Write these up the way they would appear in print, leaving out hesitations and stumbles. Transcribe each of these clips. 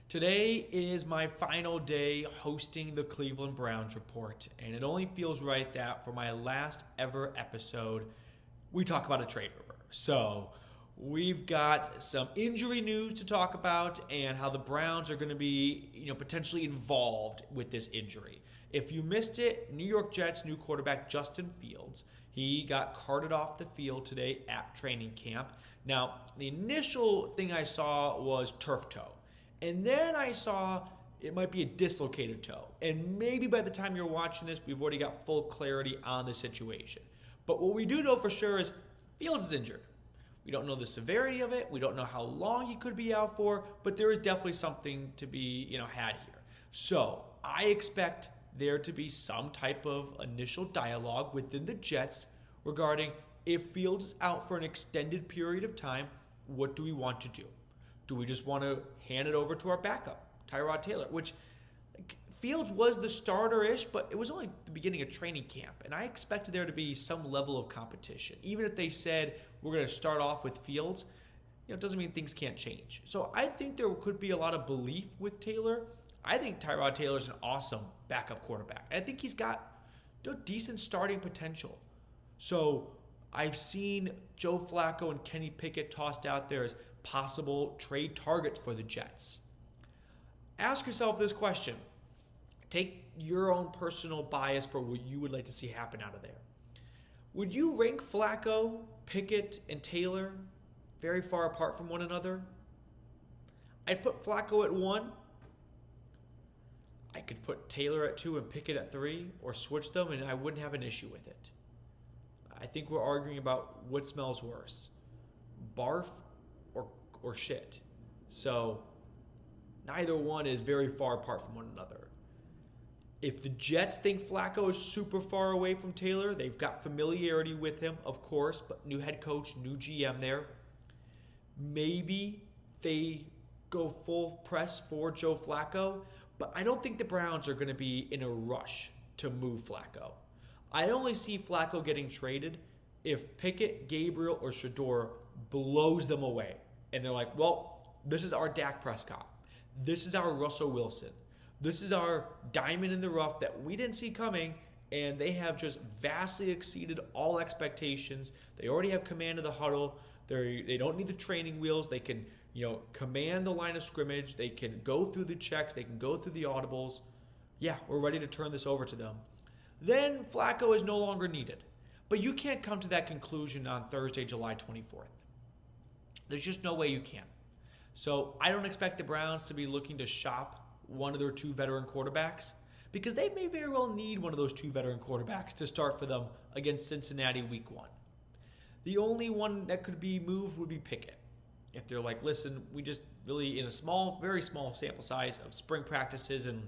Today is my final day hosting the Cleveland Browns report, and it only feels right that for my last ever episode, we talk about a trade rumor. So, we've got some injury news to talk about and how the Browns are going to be, potentially involved with this injury. If you missed it, New York Jets new quarterback Justin Fields, he got carted off the field today at training camp. Now, the initial thing I saw was turf toe. And then I saw it might be a dislocated toe. And maybe by the time you're watching this, we've already got full clarity on the situation. But what we do know for sure is Fields is injured. We don't know the severity of it. We don't know how long he could be out for. But there is definitely something to be, had here. So I expect there to be some type of initial dialogue within the Jets regarding if Fields is out for an extended period of time, what do we want to do? Do we just want to hand it over to our backup, Tyrod Taylor, which Fields was the starter-ish, but it was only the beginning of training camp, and I expected there to be some level of competition. Even if they said we're going to start off with Fields, it doesn't mean things can't change. So I think there could be a lot of belief with Taylor. I think Tyrod Taylor is an awesome backup quarterback. I think he's got decent starting potential. So I've seen Joe Flacco and Kenny Pickett tossed out there as possible trade targets for the Jets. Ask yourself this question. Take your own personal bias for what you would like to see happen out of there. Would you rank Flacco, Pickett, and Taylor very far apart from one another? I'd put Flacco at 1. I could put Taylor at 2 and Pickett at 3, or switch them, and I wouldn't have an issue with it. I think we're arguing about what smells worse, barf or shit. So neither one is very far apart from one another. If the Jets think Flacco is super far away from Taylor, they've got familiarity with him, of course, but new head coach, new GM there. Maybe they go full press for Joe Flacco, but I don't think the Browns are going to be in a rush to move Flacco. I only see Flacco getting traded if Pickett, Gabriel, or Shador blows them away. And they're like, well, this is our Dak Prescott. This is our Russell Wilson. This is our diamond in the rough that we didn't see coming, and they have just vastly exceeded all expectations. They already have command of the huddle. They don't need the training wheels. They can, command the line of scrimmage. They can go through the checks. They can go through the audibles. Yeah, we're ready to turn this over to them. Then Flacco is no longer needed. But you can't come to that conclusion on Thursday, July 24th. There's just no way you can. So I don't expect the Browns to be looking to shop one of their 2 veteran quarterbacks, because they may very well need one of those 2 veteran quarterbacks to start for them against Cincinnati week 1. The only one that could be moved would be Pickett. If they're like, listen, we just really, in a small, very small sample size of spring practices and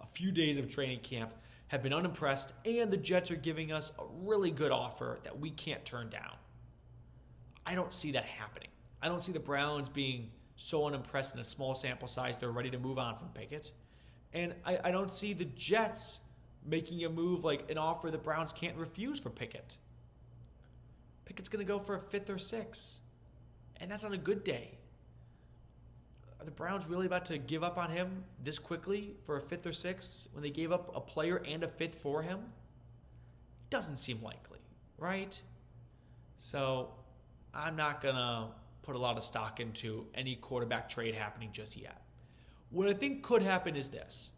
a few days of training camp, have been unimpressed, and the Jets are giving us a really good offer that we can't turn down. I don't see that happening. I don't see the Browns being so unimpressed in a small sample size they're ready to move on from Pickett. And I don't see the Jets making a move like an offer the Browns can't refuse for Pickett. Pickett's going to go for a 5th or 6th. And that's on a good day. Are the Browns really about to give up on him this quickly for a 5th or 6th when they gave up a player and a 5th for him? Doesn't seem likely, right? So I'm not going to put a lot of stock into any quarterback trade happening just yet. What I think could happen is this.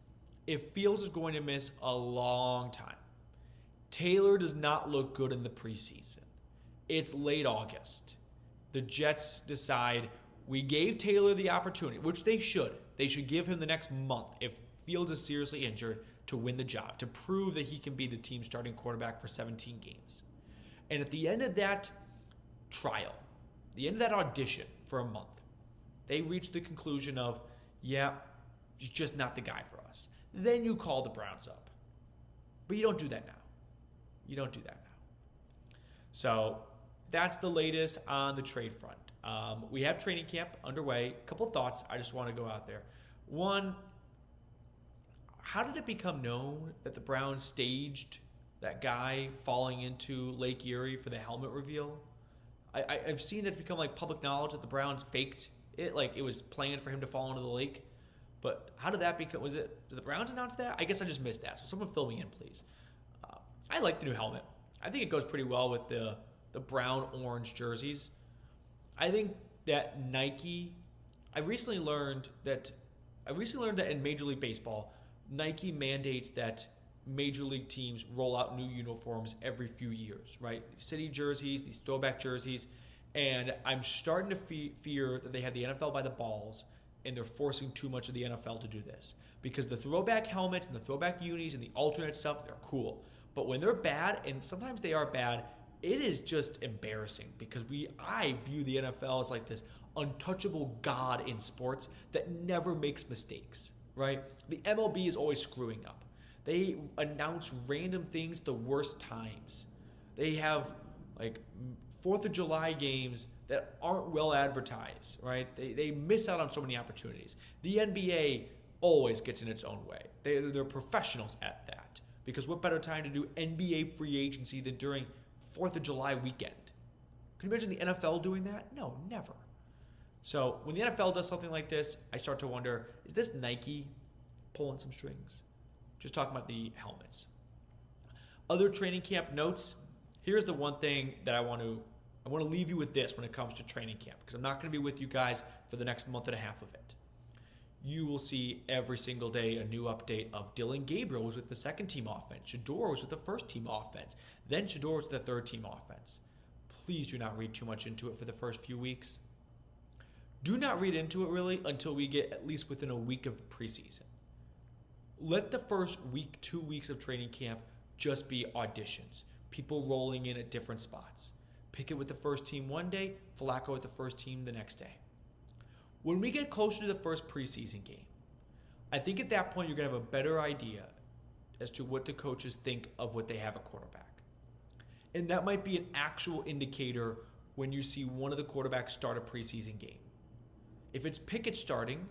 If Fields is going to miss a long time, Taylor does not look good in the preseason. It's late August. The Jets decide we gave Taylor the opportunity, which they should. They should give him the next month if Fields is seriously injured to win the job, to prove that he can be the team's starting quarterback for 17 games. And at the end of that trial, the end of that audition for a month, they reach the conclusion of, yeah, he's just not the guy for us. Then you call the Browns up. But you don't do that now. You don't do that now. So that's the latest on the trade front. We have training camp underway. A couple thoughts I just want to go out there. One, how did it become known that the Browns staged that guy falling into Lake Erie for the helmet reveal? I've seen that's become like public knowledge that the Browns faked it, like it was planned for him to fall into the lake. But how did that become? Did the Browns announce that? I guess I just missed that. So someone fill me in, please. I like the new helmet. I think it goes pretty well with the brown-orange jerseys. I think that Nike. I recently learned that in Major League Baseball, Nike mandates that Major League teams roll out new uniforms every few years, right? City jerseys, these throwback jerseys, and I'm starting to fear that they have the NFL by the balls and they're forcing too much of the NFL to do this. Because the throwback helmets and the throwback unis and the alternate stuff, they're cool. But when they're bad, and sometimes they are bad, it is just embarrassing because I view the NFL as like this untouchable god in sports that never makes mistakes, right? The MLB is always screwing up. They announce random things the worst times. They have like 4th of July games that aren't well advertised, right? They miss out on so many opportunities. The NBA always gets in its own way. They're professionals at that because what better time to do NBA free agency than during 4th of July weekend? Can you imagine the NFL doing that? No, never. So when the NFL does something like this, I start to wonder, is this Nike pulling some strings? Just talking about the helmets. Other training camp notes. Here's the one thing that I want to leave you with this when it comes to training camp, because I'm not going to be with you guys for the next month and a half of it. You will see every single day a new update of Dylan Gabriel was with the second team offense. Shador was with the first team offense. Then Shador was with the third team offense. Please do not read too much into it for the first few weeks. Do not read into it really until we get at least within a week of preseason. Let the first week, 2 weeks of training camp just be auditions. People rolling in at different spots. Pickett with the first team one day, Flacco with the first team the next day. When we get closer to the first preseason game, I think at that point you're going to have a better idea as to what the coaches think of what they have at quarterback. And that might be an actual indicator when you see one of the quarterbacks start a preseason game. If it's Pickett starting,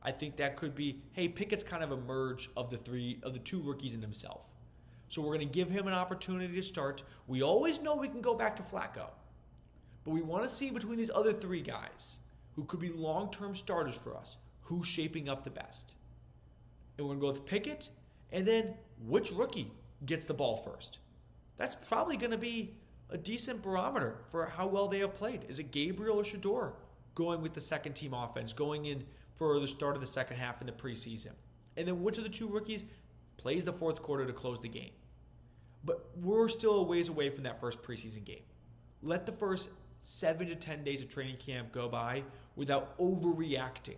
I think that could be, hey, Pickett's kind of a merge of the two rookies in himself. So we're going to give him an opportunity to start. We always know we can go back to Flacco. But we want to see between these other three guys, who could be long-term starters for us, who's shaping up the best. And we're going to go with Pickett, and then which rookie gets the ball first. That's probably going to be a decent barometer for how well they have played. Is it Gabriel or Shador going with the second team offense, going in for the start of the second half in the preseason? And then which of the two rookies plays the fourth quarter to close the game? But we're still a ways away from that first preseason game. Let the first 7 to 10 days of training camp go by without overreacting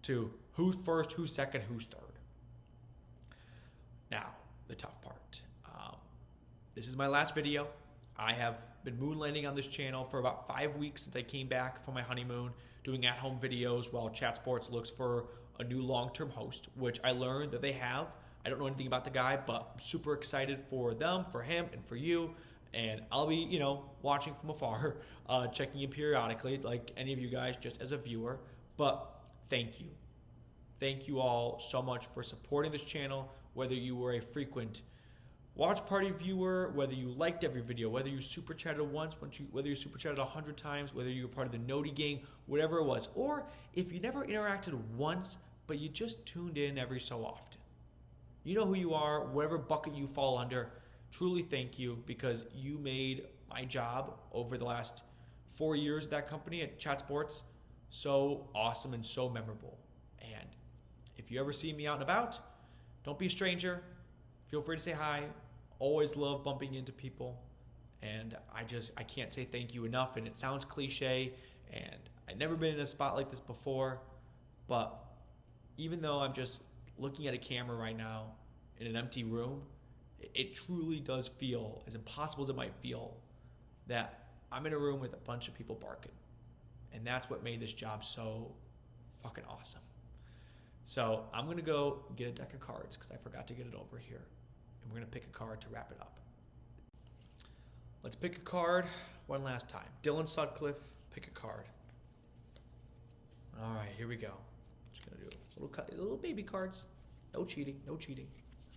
to who's first, who's second, who's third. Now, the tough part. This is my last video. I have been moonlighting on this channel for about 5 weeks since I came back from my honeymoon, doing at-home videos while Chat Sports looks for a new long-term host, which I learned that they have. I don't know anything about the guy, but I'm super excited for them, for him, and for you. And I'll be, watching from afar, checking in periodically, like any of you guys, just as a viewer. But thank you. Thank you all so much for supporting this channel, whether you were a frequent watch party viewer, whether you liked every video, whether you super chatted once, whether you super chatted 100 times, whether you were part of the Noti gang, whatever it was, or if you never interacted once, but you just tuned in every so often. You know who you are, whatever bucket you fall under. Truly thank you, because you made my job over the last 4 years at that company at Chat Sports so awesome and so memorable. And if you ever see me out and about, don't be a stranger. Feel free to say hi. Always love bumping into people. And I can't say thank you enough. And it sounds cliche, and I've never been in a spot like this before. But even though I'm just looking at a camera right now in an empty room, it truly does feel, as impossible as it might feel, that I'm in a room with a bunch of people barking. And that's what made this job so fucking awesome. So I'm going to go get a deck of cards because I forgot to get it over here. And we're going to pick a card to wrap it up. Let's pick a card one last time. Dylan Sutcliffe, pick a card. All right, here we go. Just going to do little baby cards. No cheating, no cheating.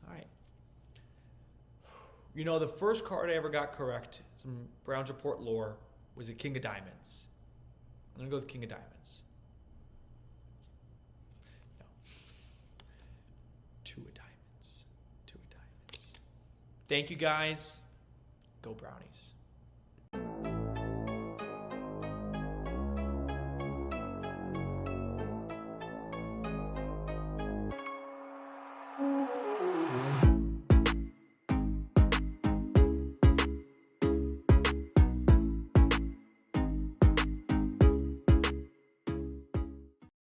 All right. The first card I ever got correct, some Browns Report lore, was the King of Diamonds. I'm going to go with King of Diamonds. No. Thank you guys. Go Brownies.